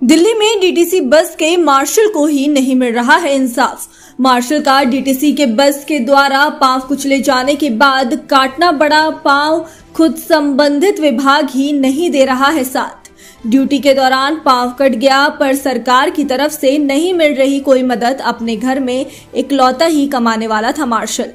दिल्ली में DTC bus के martial को ही नहीं मिल रहा है इंसाफ। मार्शल का डीटीसी के बस के द्वारा पांव कुचले जाने के बाद काटना पड़ा पांव खुद संबंधित विभाग ही नहीं दे रहा है साथ। ड्यूटी के दौरान पांव कट गया पर सरकार की तरफ से नहीं मिल रही कोई मदद। अपने घर में इकलौता ही कमाने वाला था मार्शल।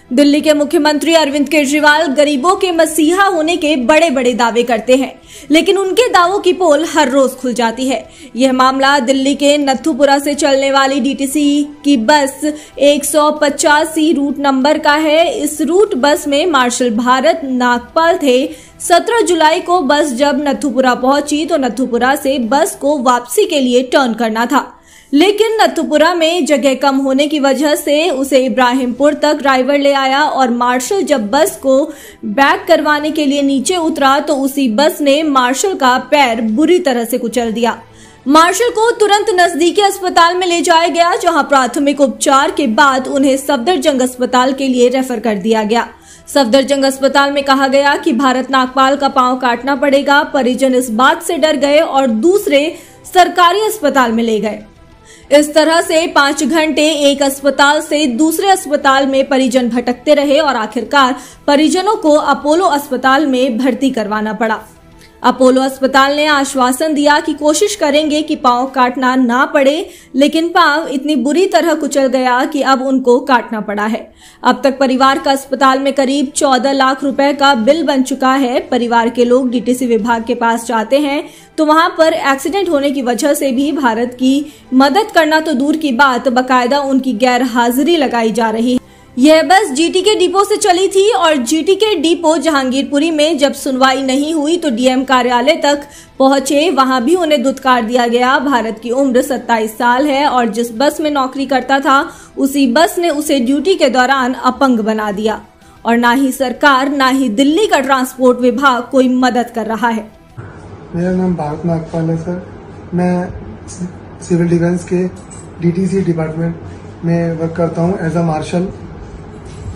दिल्ली के मुख्यमंत्री अरविंद केजरीवाल गरीबों के मसीहा होने के बड़े बड़े दावे करते हैं, लेकिन उनके दावों की पोल हर रोज खुल जाती है। यह मामला दिल्ली के नथुपुरा से चलने वाली डीटीसी की बस 185 रूट नंबर का है। इस रूट बस में मार्शल भारत नागपाल थे। 17 जुलाई को बस जब नथुपुरा पहुंची तो नथुपुरा से बस को वापसी के लिए टर्न करना था, लेकिन नथुपुरा में जगह कम होने की वजह से उसे इब्राहिमपुर तक ड्राइवर ले आया और मार्शल जब बस को बैक करवाने के लिए नीचे उतरा तो उसी बस ने मार्शल का पैर बुरी तरह से कुचल दिया। मार्शल को तुरंत नजदीकी अस्पताल में ले जाया गया, जहां प्राथमिक उपचार के बाद उन्हें सफदरजंग अस्पताल के लिए रेफर कर दिया गया। सफदरजंग अस्पताल में कहा गया कि भारत नागपाल का पांव काटना पड़ेगा। परिजन इस बात से डर गए और दूसरे सरकारी अस्पताल में ले गए। इस तरह से 5 घंटे एक अस्पताल से दूसरे अस्पताल में परिजन भटकते रहे और आखिरकार परिजनों को अपोलो अस्पताल में भर्ती करवाना पड़ा। अपोलो अस्पताल ने आश्वासन दिया कि कोशिश करेंगे कि पांव काटना ना पड़े, लेकिन पांव इतनी बुरी तरह कुचल गया कि अब उनको काटना पड़ा है। अब तक परिवार का अस्पताल में करीब 14 लाख रुपए का बिल बन चुका है। परिवार के लोग डीटीसी विभाग के पास जाते हैं तो वहां पर एक्सीडेंट होने की वजह से भी भारत की मदद करना तो दूर की बात, बकायदा उनकी गैर हाजिरी लगाई जा रही है। यह बस जीटी के डिपो से चली थी और जीटी के डिपो जहांगीरपुरी में जब सुनवाई नहीं हुई तो डीएम कार्यालय तक पहुंचे। वहां भी उन्हें दुत्कार दिया गया। भारत की उम्र 27 साल है और जिस बस में नौकरी करता था उसी बस ने उसे ड्यूटी के दौरान अपंग बना दिया और ना ही सरकार ना ही दिल्ली का ट्रांसपोर्ट विभाग कोई मदद कर रहा है। मेरा नाम भारत नागपाल है सर। मैं सिविल डिफेंस के डीटीसी डिपार्टमेंट में वर्क करता हूँ एज अ मार्शल।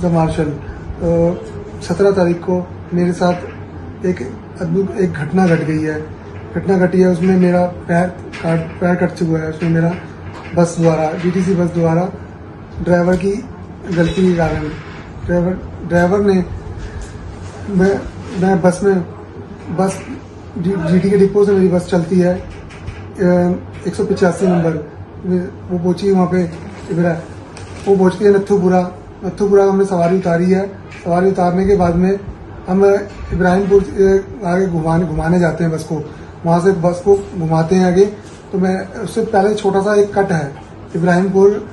17 तारीख को मेरे साथ एक घटना घट गई है। उसमें मेरा पैर कट चुका है। उसमें मेरा बस द्वारा डीटीसी बस द्वारा ड्राइवर की गलती के कारण ड्राइवर ने मैं बस जीटी के डिपो से मेरी बस चलती है 185 नंबर। वो पहुंची वहाँ पे वो पहुंचती है नथुपुरा हमने सवारी उतारी है। सवारी उतारने के बाद में हम इब्राहिमपुर आगे घुमाने जाते हैं बस को। वहाँ से बस को घुमाते हैं आगे। तो मैं उससे पहले छोटा सा एक कट है इब्राहिमपुर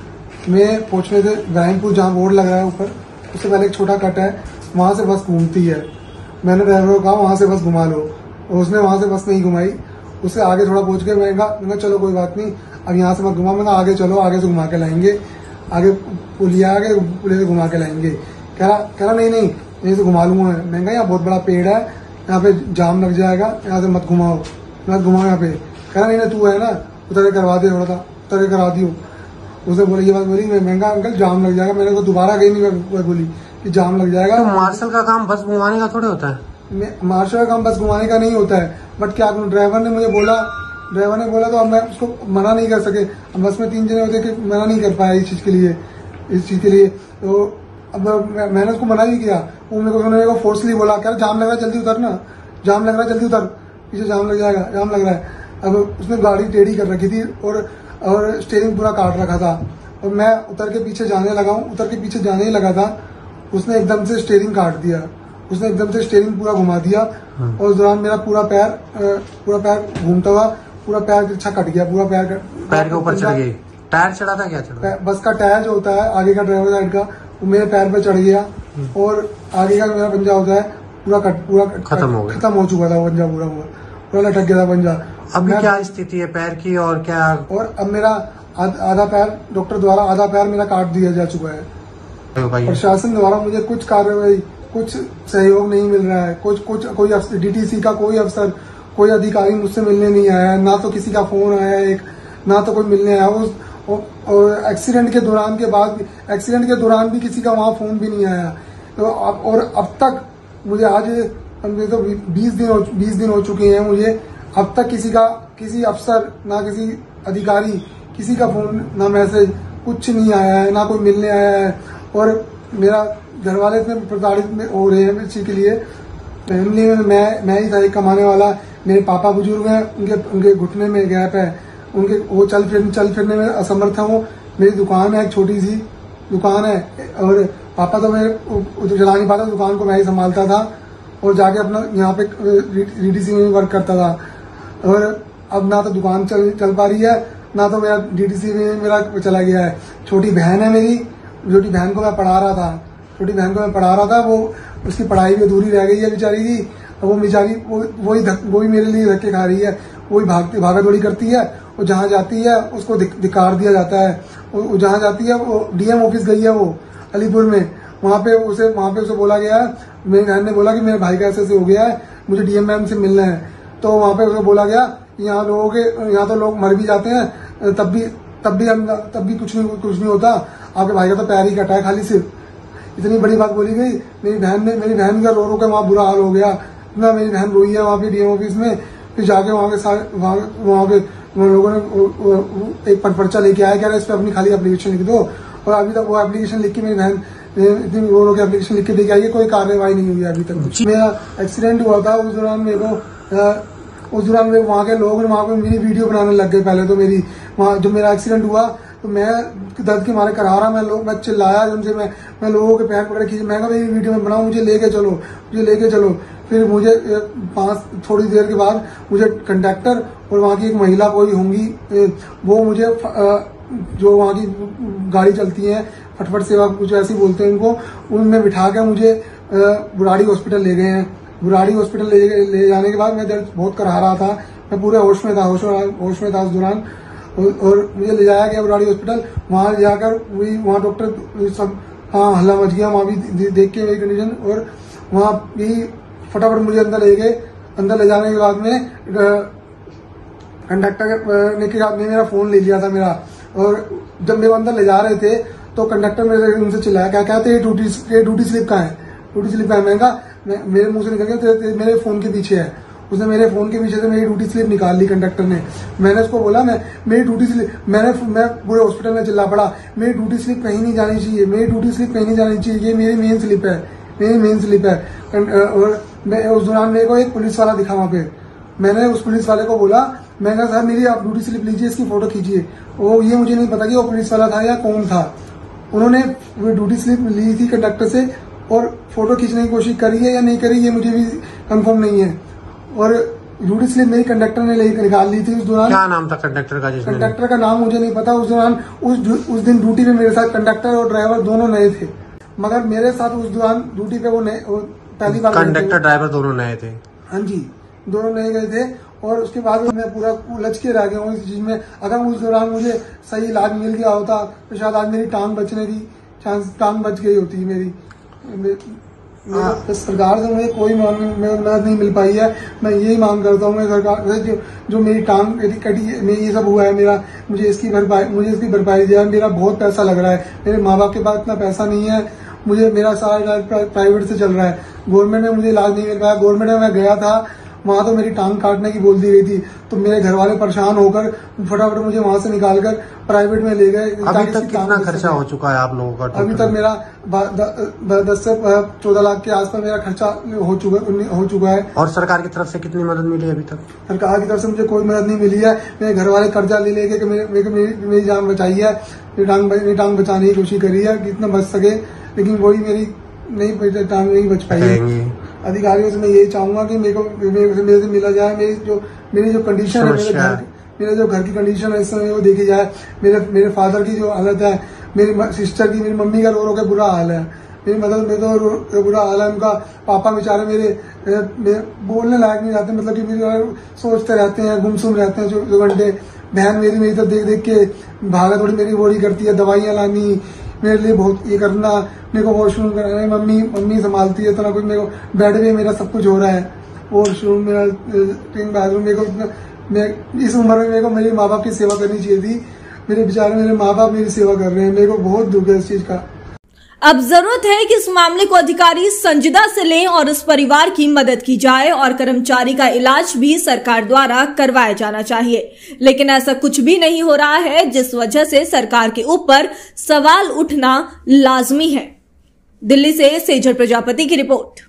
में पहुंचने से। इब्राहिमपुर जहाँ बोर्ड लग रहा है ऊपर, उससे पहले एक छोटा कट है, वहाँ से बस घूमती है। मैंने ड्राइवर को कहा वहाँ से बस घुमा लो, और उसने वहाँ से बस नहीं घुमाई। उससे आगे थोड़ा पहुँच के मैं कहा चलो कोई बात नहीं, अब यहाँ से मत घुमा। मैंने आगे चलो, आगे से घुमा के लाएंगे, आगे पुलिया से घुमा के लाएंगे। कह रहा नहीं यहीं से घुमा लूंगा। मैं कहा यहाँ बहुत बड़ा पेड़ है, यहाँ पे जाम लग जाएगा, यहाँ से मत घुमाओ यहाँ पे। कह रहा नहीं तू है ना, उतर के करवा दे, थोड़ा सा उतर के करवा दियो। उसे बोली ये बात बोली। मैं कहा अंकल जाम लग जाएगा। मैंने को दोबारा कहीं नहीं बोली कि जाम लग जाएगा। तो मार्शल का काम बस घुमाने का थोड़े होता है। मार्शल का काम बस घुमाने का नहीं होता है, बट क्या ड्राइवर ने बोला तो अब मैं उसको मना नहीं कर सके। अब बस में 3 जने होते कि मना नहीं कर पाया इस चीज के लिए। तो अब मैंने उसको मना भी किया। उन्होंने को फोर्सली बोला क्या जाम लग रहा है जल्दी उतर ना, जाम लग रहा है जल्दी उतर, पीछे जाम लग जाएगा, जाम लग रहा है। अब उसने गाड़ी टेढ़ी कर रखी थी और स्टीयरिंग पूरा काट रखा था और मैं उतर के पीछे जाने ही लगा था। उसने एकदम से स्टीयरिंग काट दिया, उसने एकदम से स्टीयरिंग पूरा घुमा दिया और उस दौरान मेरा पूरा पैर घूमता हुआ पूरा पैर अच्छा कट गया। पूरा पैर के ऊपर चढ़ गई। टायर चढ़ा था क्या? बस का टायर जो होता है आगे का ड्राइवर साइड का, वो मेरे पैर पे चढ़ गया और आगे का मेरा पंजा होता है पूरा खत्म हो चुका था। पंजा पूरा लटक गया था पंजा। अब क्या स्थिति है पैर की और क्या? और अब मेरा आधा पैर डॉक्टर द्वारा आधा पैर मेरा काट दिया जा चुका है। प्रशासन द्वारा मुझे कुछ कार्रवाई, कुछ सहयोग नहीं मिल रहा है। कोई डीटीसी का कोई अफसर, कोई अधिकारी मुझसे मिलने नहीं आया है। ना तो किसी का फोन आया ना तो कोई मिलने आया। और एक्सीडेंट के दौरान भी किसी का वहाँ फोन भी नहीं आया। तो अब तक मुझे आज तो 20 दिन हो चुके हैं मुझे, अब तक किसी का किसी अफसर ना किसी अधिकारी, किसी का फोन ना मैसेज, कुछ नहीं आया है, ना कोई मिलने आया है। और मेरा घर वाले इतने प्रताड़ित हो रहे हैं इस चीज के लिए। फैमिली में मैं ही था एक कमाने वाला। मेरे पापा बुजुर्ग हैं, उनके घुटने में गैप है, उनके वो चल फिरने में असमर्थ है। वो मेरी दुकान है, एक छोटी सी दुकान है, और पापा तो मैं चला नहीं पाता, दुकान को मैं ही संभालता था और जाके अपना यहाँ पे डीटीसी में वर्क करता था। और अब ना तो दुकान चल पा रही है, ना तो मेरा डीटीसी में मेरा चला गया है। छोटी बहन है मेरी, छोटी बहन को मैं पढ़ा रहा था, वो उसकी पढ़ाई भी अधूरी रह गई है बेचारी की। वो बेचारी वही मेरे लिए धक्के खा रही है, वही भागा दौड़ी करती है, और जहाँ जाती है उसको धिक्कार दिया जाता है। वो जहाँ जाती है, वो डीएम ऑफिस गई है वो अलीपुर में, वहाँ पे उसे बोला गया है, मेरी बहन ने बोला कि मेरे भाई का ऐसे हो गया है, मुझे डीएम मैम से मिलना है। तो वहाँ पे उसे बोला गया यहाँ तो लोग मर भी जाते हैं, तब भी कुछ नहीं होता, आपके भाई का तो पैर ही कटा है खाली सिर्फ। इतनी बड़ी बात बोली गई। मेरी बहन का रो के वहाँ बुरा हाल हो गया, इतना मेरी बहन रोई है वहाँ पे डीएम ऑफिस में। फिर जाके वहाँ के लोगों ने एक पर्चा लेके आया, कह रहे इस पर अपनी खाली एप्लीकेशन लिख दो। और अभी तक वो एप्लीकेशन लिख के मेरी बहन इतनी रो के एप्लीकेशन लिख के देके आई है, कोई कार्रवाई नहीं हुई अभी तक। मेरा एक्सीडेंट हुआ था, उस दौरान वहाँ के लोग वहाँ पे मेरी वीडियो बनाने लग गए। पहले तो मेरी वहाँ जब मेरा एक्सीडेंट हुआ तो मैं दर्द के मारे करा रहा, मैं चिल्लाया उनसे, मैं लोगों के पैर पकड़े खींचे, मैं कहा मेरी वीडियो में बनाओ, मुझे लेके चलो। फिर मुझे थोड़ी देर के बाद मुझे कंडक्टर और वहाँ की एक महिला कोई होंगी, वो मुझे जो वहाँ की गाड़ी चलती है फटफट सेवा कुछ ऐसी बोलते हैं उनको, उनमें बिठा के मुझे बुराड़ी हॉस्पिटल ले गए हैं। बुराड़ी हॉस्पिटल ले जाने के बाद मैं दर्द बहुत करा रहा था, मैं पूरे होश में था उस दौरान। और मुझे ले जाया गया बुराड़ी हॉस्पिटल। वहां जाकर वहाँ डॉक्टर सब हल्ला मच गया वहां भी देख के मेरी कंडीशन। और वहां भी फटाफट मुझे अंदर ले गए। अंदर ले जाने के बाद में कंडक्टर ने मेरा फोन ले लिया था मेरा। और जब मेरे अंदर ले जा रहे थे तो कंडक्टर मेरे उनसे चिल्लाया, क्या कहते ये ड्यूटी स्लिप का है, ड्यूटी स्लिप है। मैं कहा मेरे मुंह से निकल गया मेरे फोन के पीछे है। उसने मेरे फोन के पीछे से मेरी ड्यूटी स्लिप निकाल ली कंडक्टर ने। मैंने उसको बोला मेरी ड्यूटी स्लिप, मैं पूरे हॉस्पिटल में चिल्ला पड़ा, मेरी ड्यूटी स्लिप कहीं नहीं जानी चाहिए, मेरी ड्यूटी स्लिप कहीं नहीं जानी चाहिए, ये मेरी मेन स्लिप है। और मैं उस दौरान मेरे को एक पुलिस वाला दिखा वहां पे। मैंने उस पुलिस वाले को बोला, मैं कहा सर मेरी आप ड्यूटी स्लिप लीजिए, इसकी फोटो खींचिए। वो ये मुझे नहीं पता कि वो पुलिस वाला था या कौन था। उन्होंने वो ड्यूटी स्लिप ली थी कंडक्टर से और फोटो खींचने की कोशिश करी है या नहीं करी ये मुझे भी कंफर्म नहीं है। और ड्यूटी स्लिप मेरी कंडक्टर ने निकाल ली थी उस दौरान। क्या नाम था कंडक्टर का? कंडक्टर का नाम मुझे नहीं पता। उस दौरान उस दिन ड्यूटी पे मेरे साथ कंडक्टर और ड्राइवर दोनों नए थे, मगर मेरे साथ उस दौरान ड्यूटी पे वो पहली बार कंडक्टर ड्राइवर दोनों नए थे। हाँ जी, दोनों नए गए थे। और उसके बाद मैं पूरा उलझ के रह गया हूँ इस चीज में। अगर उस दौरान मुझे सही इलाज मिल गया होता तो शायद आज मेरी टांग बचने की टांग बच गई होती मेरी। सरकार से मुझे कोई मदद नहीं मिल पाई है। मैं यही मांग करता हूँ सरकार से, जो मेरी टांग कटी में ये सब हुआ है मेरा, मुझे इसकी भरपाई दिया। मेरा बहुत पैसा लग रहा है, मेरे माँ बाप के पास इतना पैसा नहीं है। मुझे मेरा सारा इलाज प्राइवेट से चल रहा है, गवर्नमेंट में मुझे इलाज नहीं मिल पाया। गवर्नमेंट में मैं गया था, वहां तो मेरी टांग काटने की बोल दी गई थी, तो मेरे घर वाले परेशान होकर फटाफट मुझे वहां से निकालकर प्राइवेट में ले गए। अभी तक कितना खर्चा हो चुका है आप लोगों का? अभी तक मेरा 10 से 14 लाख के आसपास मेरा खर्चा हो चुका है। और सरकार की तरफ से कितनी मदद मिली अभी तक? सरकार की तरफ से मुझे कोई मदद नहीं मिली है। मेरे घर वाले कर्जा ले लेके मेरी जान बचाई है, मेरी टांग बचाने की कोशिश करी है कितना बच सके, लेकिन वही मेरी टांग नहीं बच पाई है। अधिकारियों से मैं यही चाहूंगा कि मेरे से मिला जाए। मेरी जो कंडीशन है, मेरे जो घर की कंडीशन है इस समय वो देखी जाए। मेरे फादर की जो हालत है, मेरी सिस्टर की, मेरी मम्मी का रो के बुरा हाल है, मेरी मदर में तो बुरा हाल है। उनका पापा बेचारे मेरे बोलने लायक नहीं रहते, मतलब कि मेरे सोचते रहते हैं, गुमसुम रहते हैं 24 घंटे। बहन मेरी तो देख के भागा थोड़ी मेरी बोरी करती है, दवाइयां लानी मेरे लिए बहुत ये करना, मेरे को वॉशरूम कराना मम्मी संभालती है, तो ना कुछ मेरे को बेड पे मेरा सब कुछ हो रहा है, वॉशरूम मेरा बाथरूम। मेरे को मैं इस उम्र में मेरे को मेरे माँ बाप की सेवा करनी चाहिए थी। मेरे बेचारे मेरे माँ बाप मेरी सेवा कर रहे हैं, मेरे को बहुत दुख है इस चीज का। अब जरूरत है कि इस मामले को अधिकारी संजीदा से लें और इस परिवार की मदद की जाए और कर्मचारी का इलाज भी सरकार द्वारा करवाया जाना चाहिए। लेकिन ऐसा कुछ भी नहीं हो रहा है, जिस वजह से सरकार के ऊपर सवाल उठना लाजमी है। दिल्ली से सेजल प्रजापति की रिपोर्ट।